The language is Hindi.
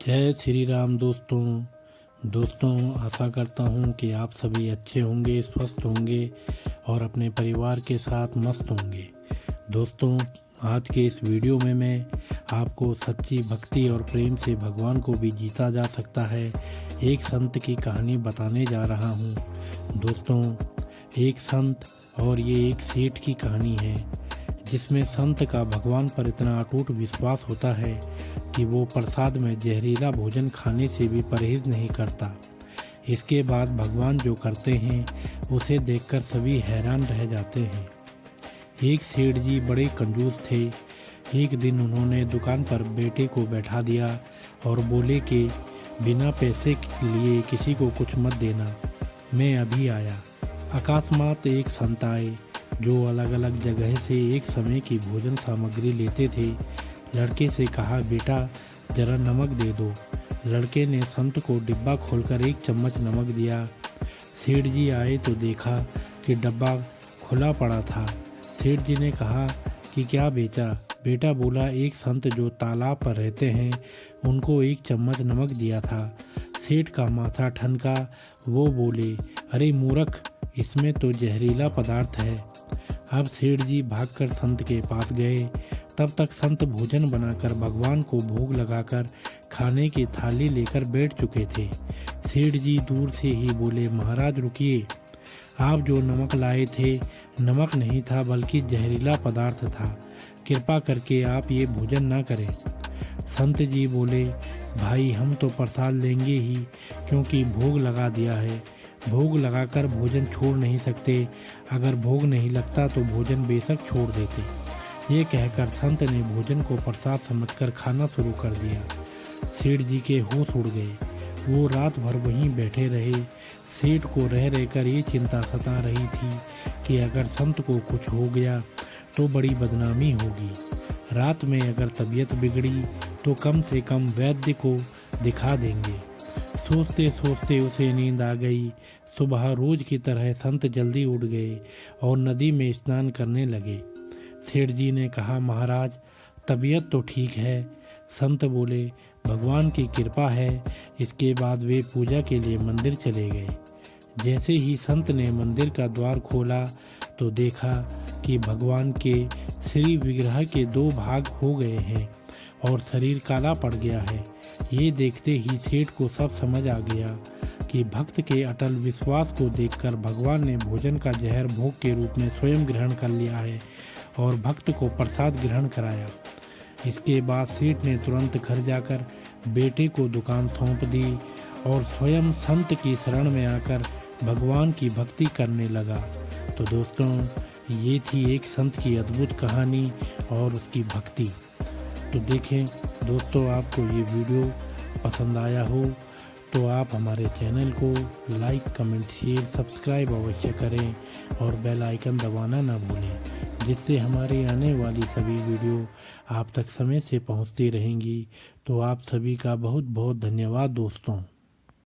जय श्री राम दोस्तों आशा करता हूँ कि आप सभी अच्छे होंगे, स्वस्थ होंगे और अपने परिवार के साथ मस्त होंगे। दोस्तों, आज के इस वीडियो में मैं आपको सच्ची भक्ति और प्रेम से भगवान को भी जीता जा सकता है एक संत की कहानी बताने जा रहा हूँ। दोस्तों, एक संत और ये एक सेठ की कहानी है जिसमें संत का भगवान पर इतना अटूट विश्वास होता है कि वो प्रसाद में जहरीला भोजन खाने से भी परहेज नहीं करता। इसके बाद भगवान जो करते हैं उसे देखकर सभी हैरान रह जाते हैं। एक सेठ जी बड़े कंजूस थे। एक दिन उन्होंने दुकान पर बेटे को बैठा दिया और बोले कि बिना पैसे के लिए किसी को कुछ मत देना, मैं अभी आया। अकस्मात एक संत आए जो अलग अलग जगह से एक समय की भोजन सामग्री लेते थे। लड़के से कहा, बेटा जरा नमक दे दो। लड़के ने संत को डिब्बा खोलकर एक चम्मच नमक दिया। सेठ जी आए तो देखा कि डब्बा खुला पड़ा था। सेठ जी ने कहा कि क्या बेचा? बेटा बोला, एक संत जो तालाब पर रहते हैं उनको एक चम्मच नमक दिया था। सेठ का माथा ठनका। वो बोले, अरे मूर्ख, इसमें तो जहरीला पदार्थ है। अब सेठ जी भागकर संत के पास गए। तब तक संत भोजन बनाकर भगवान को भोग लगाकर खाने की थाली लेकर बैठ चुके थे। सेठ जी दूर से ही बोले, महाराज रुकिए, आप जो नमक लाए थे नमक नहीं था बल्कि जहरीला पदार्थ था। कृपा करके आप ये भोजन ना करें। संत जी बोले, भाई हम तो प्रसाद लेंगे ही, क्योंकि भोग लगा दिया है। भोग लगाकर भोजन छोड़ नहीं सकते। अगर भोग नहीं लगता तो भोजन बेशक छोड़ देते। ये कहकर संत ने भोजन को प्रसाद समझकर खाना शुरू कर दिया। सेठ जी के होश उड़ गए। वो रात भर वहीं बैठे रहे। सेठ को रह रहकर ये चिंता सता रही थी कि अगर संत को कुछ हो गया तो बड़ी बदनामी होगी। रात में अगर तबीयत बिगड़ी तो कम से कम वैद्य को दिखा देंगे। सोचते सोचते उसे नींद आ गई। सुबह रोज की तरह संत जल्दी उठ गए और नदी में स्नान करने लगे। सेठ जी ने कहा, महाराज तबीयत तो ठीक है। संत बोले, भगवान की कृपा है। इसके बाद वे पूजा के लिए मंदिर चले गए। जैसे ही संत ने मंदिर का द्वार खोला तो देखा कि भगवान के श्री विग्रह के 2 भाग हो गए हैं और शरीर काला पड़ गया है। ये देखते ही सेठ को सब समझ आ गया कि भक्त के अटल विश्वास को देखकर भगवान ने भोजन का जहर भोग के रूप में स्वयं ग्रहण कर लिया है और भक्त को प्रसाद ग्रहण कराया। इसके बाद सेठ ने तुरंत घर जाकर बेटे को दुकान सौंप दी और स्वयं संत की शरण में आकर भगवान की भक्ति करने लगा। तो दोस्तों, ये थी एक संत की अद्भुत कहानी और उसकी भक्ति। तो देखें दोस्तों, आपको ये वीडियो पसंद आया हो तो आप हमारे चैनल को लाइक, कमेंट, शेयर, सब्सक्राइब अवश्य करें और बेल आइकन दबाना ना भूलें, जिससे हमारी आने वाली सभी वीडियो आप तक समय से पहुंचती रहेंगी। तो आप सभी का बहुत बहुत धन्यवाद दोस्तों।